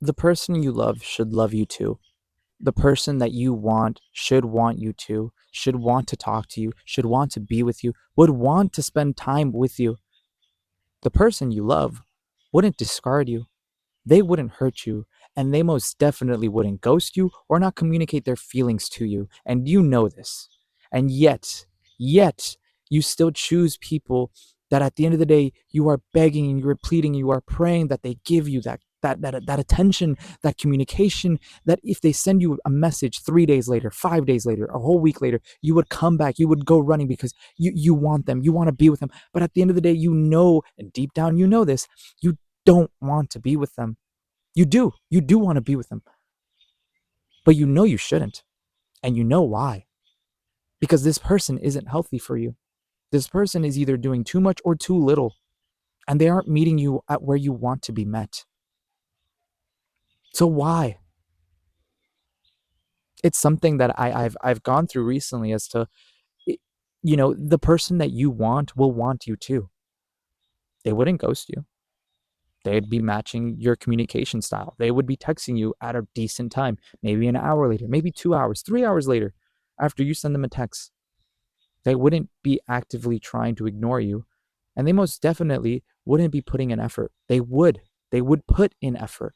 The person you love should love you too. The person that you want should want you too, should want to talk to you, should want to be with you, would want to spend time with you. The person you love wouldn't discard you, they wouldn't hurt you, and they most definitely wouldn't ghost you or not communicate their feelings to you. And you know this. And yet, you still choose people that at the end of the day, you are begging and you are pleading, you are praying that they give you that attention, that communication, that if they send you a message 3 days later, 5 days later, a whole week later, you would come back, you would go running because you want them, you want to be with them. But at the end of the day, you know, and deep down you know this, you don't want to be with them. You do want to be with them, but you know you shouldn't. And you know why. Because this person isn't healthy for you. This person is either doing too much or too little, and they aren't meeting you at where you want to be met. So why? It's something that I've gone through recently as to, the person that you want will want you too. They wouldn't ghost you. They'd be matching your communication style. They would be texting you at a decent time, maybe an hour later, maybe 2 hours, 3 hours later, after you send them a text. They wouldn't be actively trying to ignore you, and they most definitely wouldn't be putting in effort. They would put in effort.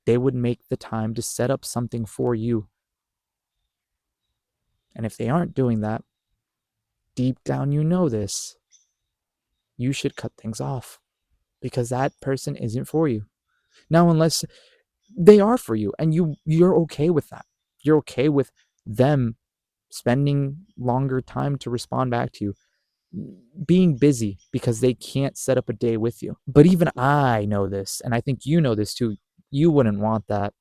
They would make the time to set up something for you. And if they aren't doing that, deep down you know this, you should cut things off because that person isn't for you. Now, unless they are for you and you're okay with that. You're okay with them spending longer time to respond back to you, being busy because they can't set up a day with you. But even I know this, and I think you know this too. You wouldn't want that.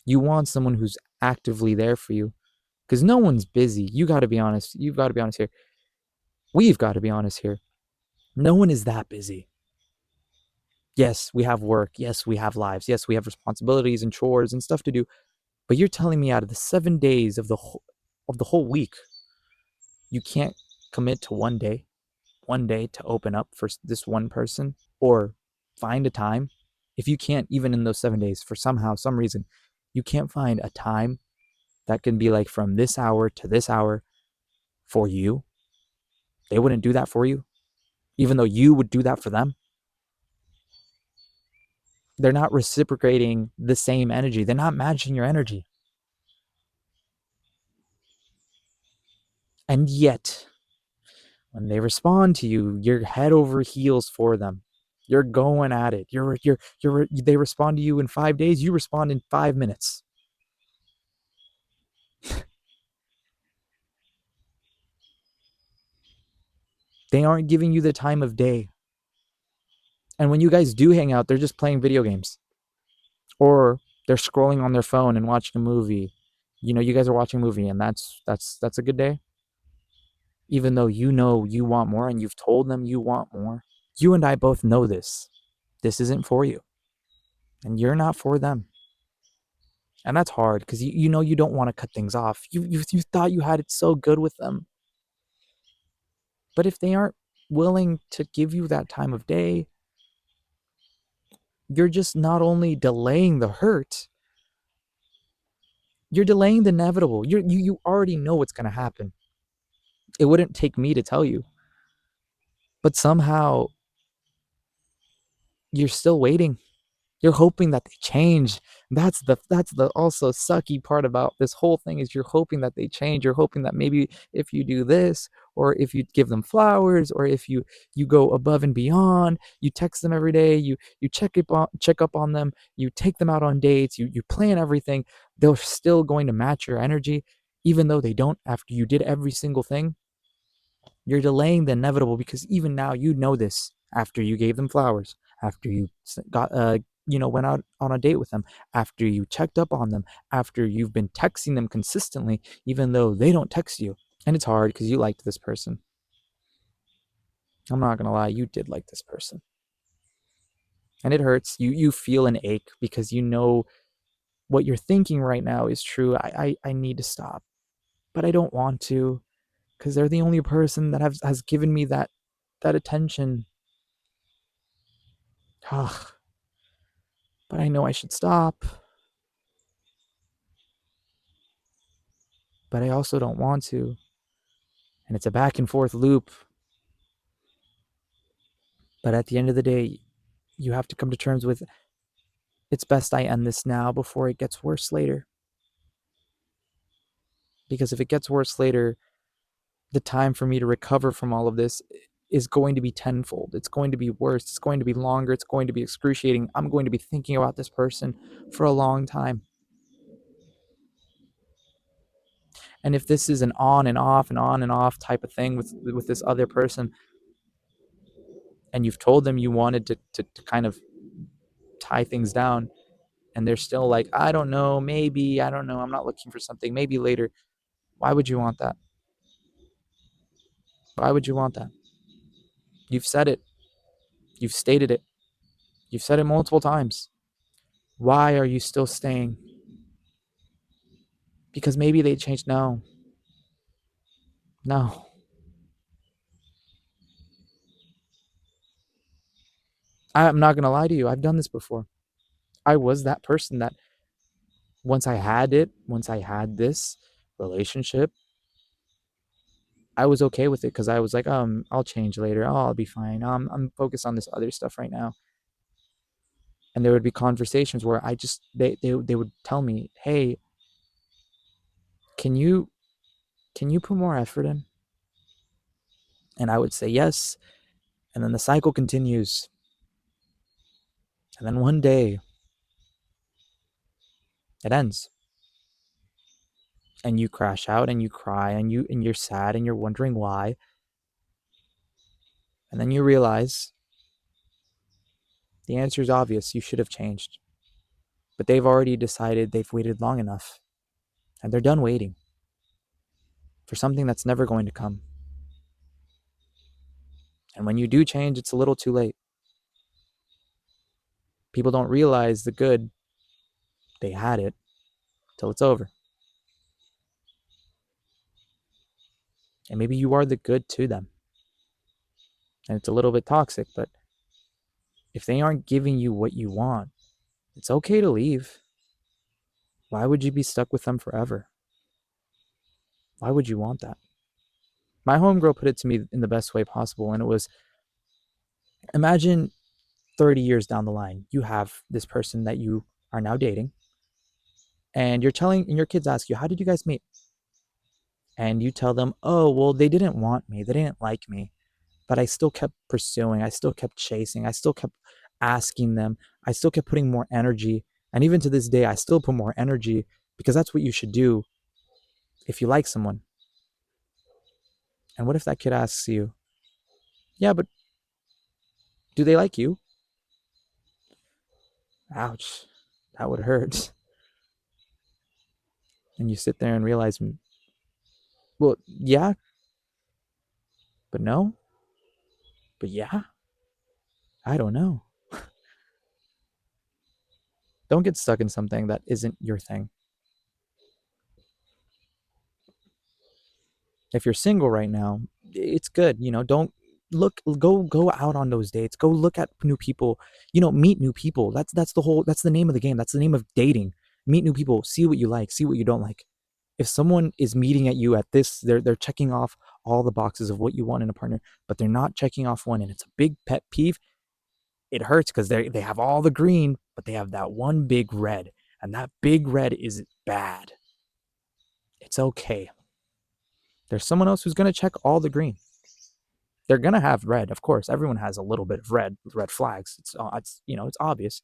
You want someone who's actively there for you because no one's busy. You got to be honest. You've got to be honest here. We've got to be honest here. No one is that busy. Yes, we have work. Yes, we have lives. Yes, we have responsibilities and chores and stuff to do. But you're telling me out of the 7 days of the whole week, you can't commit to one day to open up for this one person or find a time. If you can't, even in those 7 days, for somehow, some reason, you can't find a time that can be like from this hour to this hour for you, they wouldn't do that for you, even though you would do that for them. They're not reciprocating the same energy. They're not matching your energy. And yet, when they respond to you, you're head over heels for them. You're going at it. They respond to you in 5 days, you respond in 5 minutes. They aren't giving you the time of day. And when you guys do hang out, they're just playing video games. Or they're scrolling on their phone and watching a movie. You guys are watching a movie and that's a good day. Even though you know you want more and you've told them you want more. You and I both know this. This isn't for you. And you're not for them. And that's hard because you know you don't want to cut things off. You thought you had it so good with them. But if they aren't willing to give you that time of day, you're just not only delaying the hurt, you're delaying the inevitable. You already know what's going to happen. It wouldn't take me to tell you. But somehow you're still waiting. You're hoping that they change. That's the also sucky part about this whole thing is you're hoping that they change. You're hoping that maybe if you do this, or if you give them flowers, or if you go above and beyond, you text them every day, you check up on them, you take them out on dates, you plan everything, they're still going to match your energy, even though they don't after you did every single thing. You're delaying the inevitable because even now you know this after you gave them flowers, after you got went out on a date with them, after you checked up on them, after you've been texting them consistently even though they don't text you. And it's hard because you liked this person. I'm not going to lie, you did like this person. And it hurts. You feel an ache because you know what you're thinking right now is true. I need to stop, but I don't want to because they're the only person that has given me that attention. but I know I should stop. But I also don't want to. And it's a back and forth loop. But at the end of the day, you have to come to terms with it's best I end this now before it gets worse later. Because if it gets worse later, the time for me to recover from all of this is going to be tenfold. It's going to be worse. It's going to be longer. It's going to be excruciating. I'm going to be thinking about this person for a long time. And if this is an on and off and on and off type of thing with this other person, and you've told them you wanted to kind of tie things down, and they're still like, I don't know, maybe, I don't know, I'm not looking for something, maybe later. Why would you want that? Why would you want that? You've said it. You've stated it. You've said it multiple times. Why are you still staying? Because maybe they changed. No. No. I'm not going to lie to you. I've done this before. I was that person that once I had this relationship, I was okay with it because I was like, I'll change later. Oh, I'll be fine. I'm focused on this other stuff right now. And there would be conversations where they would tell me, hey, can you put more effort in? And I would say yes. And then the cycle continues. And then one day it ends. And you crash out and you cry and you're sad and you're wondering why. And then you realize the answer is obvious. You should have changed. But they've already decided they've waited long enough. And they're done waiting for something that's never going to come. And when you do change, it's a little too late. People don't realize the good. They had it till it's over. And maybe you are the good to them. And it's a little bit toxic, but if they aren't giving you what you want, it's okay to leave. Why would you be stuck with them forever? Why would you want that? My homegirl put it to me in the best way possible, and it was, imagine 30 years down the line, you have this person that you are now dating, and your kids ask you, how did you guys meet? And you tell them, oh, well, they didn't want me, they didn't like me, but I still kept pursuing, I still kept chasing, I still kept asking them, I still kept putting more energy. And even to this day, I still put more energy because that's what you should do if you like someone. And what if that kid asks you, yeah, but do they like you? Ouch, that would hurt. And you sit there and realize, well, yeah, but no, but yeah, I don't know. Don't get stuck in something that isn't your thing. If you're single right now, it's good. Don't go out on those dates. Go look at new people. Meet new people. That's the name of the game. That's the name of dating. Meet new people. See what you like. See what you don't like. If someone is meeting at you at this, they're checking off all the boxes of what you want in a partner, but they're not checking off one, and it's a big pet peeve. It hurts because they have all the green, but they have that one big red, and that big red is bad. It's okay. There's someone else who's going to check all the green. They're going to have red, of course. Everyone has a little bit of red flags. It's obvious.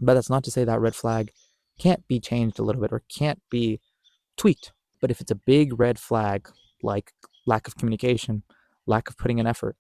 But that's not to say that red flag can't be changed a little bit or can't be tweaked. But if it's a big red flag, like lack of communication, lack of putting in effort,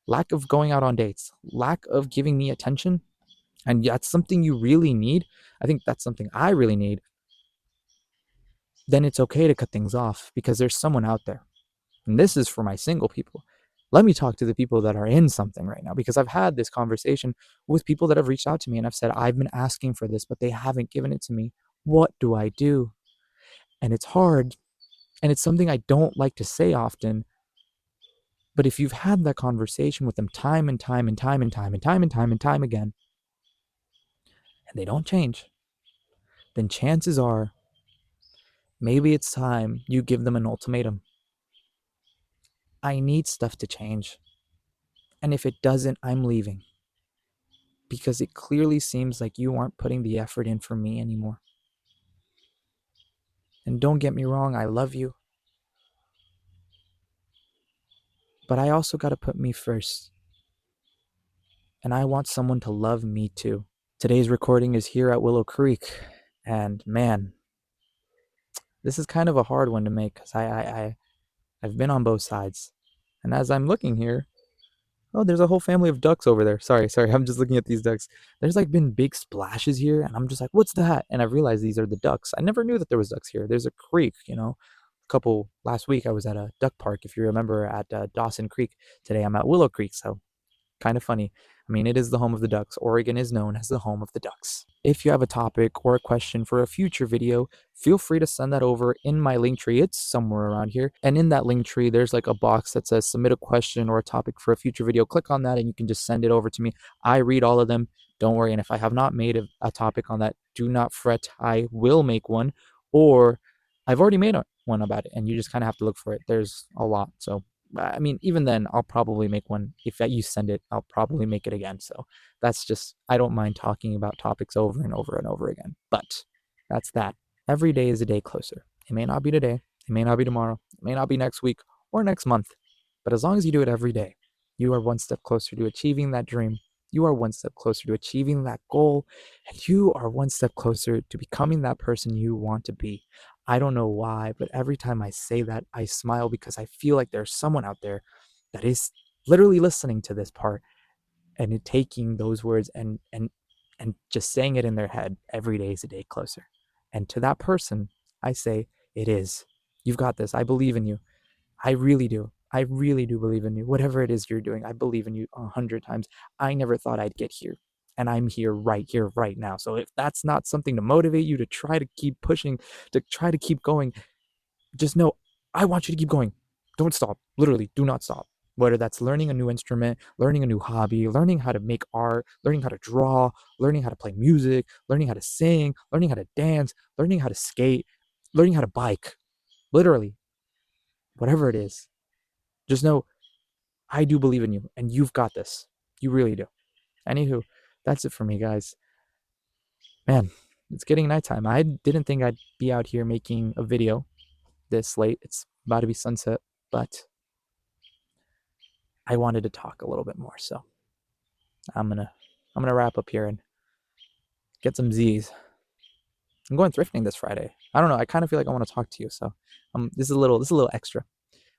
lack of going out on dates, lack of giving me attention, and that's something you really need, I think that's something I really need, then it's okay to cut things off because there's someone out there. And this is for my single people. Let me talk to the people that are in something right now, because I've had this conversation with people that have reached out to me and I've said, I've been asking for this, but they haven't given it to me. What do I do? And it's hard. And it's something I don't like to say often. But if you've had that conversation with them time and time and time and time and time and time and time again, and they don't change, then chances are maybe it's time you give them an ultimatum. I need stuff to change. And if it doesn't, I'm leaving. Because it clearly seems like you aren't putting the effort in for me anymore. And don't get me wrong, I love you. But I also got to put me first. And I want someone to love me too. Today's recording is here at Willow Creek. And man, this is kind of a hard one to make because I've been on both sides. And as I'm looking here, oh, there's a whole family of ducks over there. Sorry. I'm just looking at these ducks. There's like been big splashes here, and I'm just like, what's that? And I realized these are the ducks. I never knew that there was ducks here. There's a creek, A couple last week I was at a duck park, if you remember, at Dawson Creek. Today I'm at Willow Creek, so kind of funny. I mean, it is the home of the ducks. Oregon is known as the home of the ducks. If you have a topic or a question for a future video, feel free to send that over in my link tree. It's somewhere around here. And in that link tree, there's like a box that says submit a question or a topic for a future video. Click on that and you can just send it over to me. I read all of them. Don't worry. And if I have not made a topic on that, do not fret. I will make one, or I've already made one about it, and you just kind of have to look for it. There's a lot. So I mean, even then, I'll probably make one. If you send it, I'll probably make it again. So that's just, I don't mind talking about topics over and over and over again. But that's that. Every day is a day closer. It may not be today. It may not be tomorrow. It may not be next week or next month. But as long as you do it every day, you are one step closer to achieving that dream. You are one step closer to achieving that goal. And you are one step closer to becoming that person you want to be. I don't know why, but every time I say that, I smile because I feel like there's someone out there that is literally listening to this part and taking those words and just saying it in their head. Every day is a day closer. And to that person, I say, it is. You've got this. I believe in you. I really do. I really do believe in you. Whatever it is you're doing, I believe in you 100 times. I never thought I'd get here. And I'm here, right now. So if that's not something to motivate you to try to keep pushing, to try to keep going, just know I want you to keep going. Don't stop. Literally, do not stop. Whether that's learning a new instrument, learning a new hobby, learning how to make art, learning how to draw, learning how to play music, learning how to sing, learning how to dance, learning how to skate, learning how to bike. Literally, whatever it is, just know I do believe in you and you've got this. You really do. Anywho, that's it for me, guys. Man, it's getting nighttime. I didn't think I'd be out here making a video this late. It's about to be sunset, but I wanted to talk a little bit more. So I'm gonna wrap up here and get some Z's. I'm going thrifting this Friday. I don't know. I kind of feel like I want to talk to you. So this is a little extra.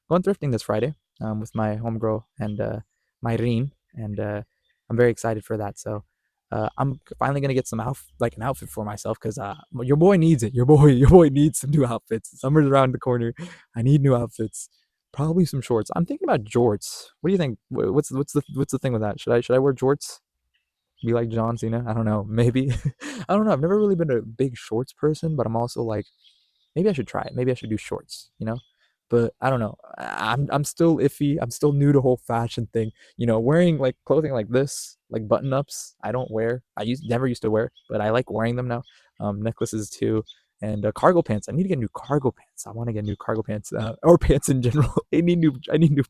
Going thrifting this Friday with my homegirl and Myrene, and I'm very excited for that. So I'm finally gonna get some an outfit for myself because your boy needs it. Your boy needs some new outfits. Summer's around the corner. I need new outfits. Probably some shorts. I'm thinking about jorts. What do you think? What's the thing with that? Should I wear jorts? Be like John Cena? I don't know. Maybe. I don't know. I've never really been a big shorts person, but I'm also like, maybe I should try it. Maybe I should do shorts. But I don't know. I'm still iffy. I'm still new to whole fashion thing. Wearing like clothing like this, like button ups. I don't wear. Never used to wear, but I like wearing them now. Necklaces too, and cargo pants. I need to get new cargo pants. I want to get new cargo pants or pants in general. I need new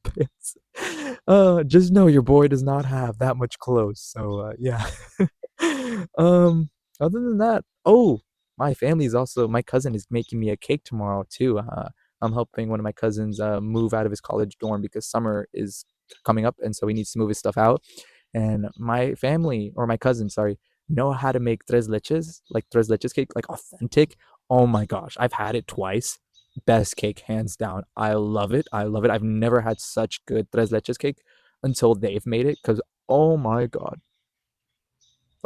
pants. Just know your boy does not have that much clothes. So yeah. um, Other than that, oh, my cousin is making me a cake tomorrow too. I'm helping one of my cousins move out of his college dorm because summer is coming up, and so he needs to move his stuff out. And my family, or my cousin, sorry, know how to make tres leches cake, like authentic. Oh my gosh, I've had it twice. Best cake, hands down. I love it. I love it. I've never had such good tres leches cake until they've made it, because oh my god.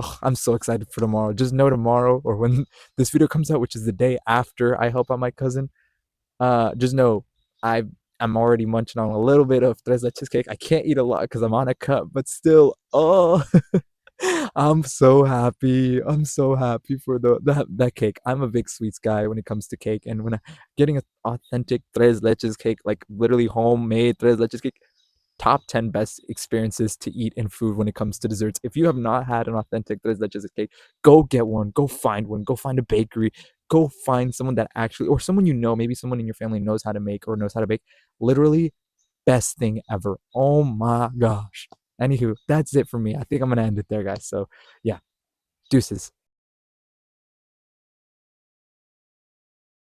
Oh, I'm so excited for tomorrow. Just know tomorrow, or when this video comes out, which is the day after I help out my cousin, just know I I'm already munching on a little bit of tres leches cake. I can't eat a lot because I'm on a cut, but still, oh, I'm so happy. I'm so happy for that cake. I'm a big sweets guy when it comes to cake, and when getting an authentic tres leches cake, like literally homemade tres leches cake, top 10 best experiences to eat in food when it comes to desserts. If you have not had an authentic tres leches cake, go get one, go find one, go find a bakery, go find someone that actually, or someone you know, maybe someone in your family knows how to make or knows how to bake. Literally, best thing ever. Oh my gosh. Anywho, that's it for me. I think I'm gonna end it there, guys. So yeah, deuces.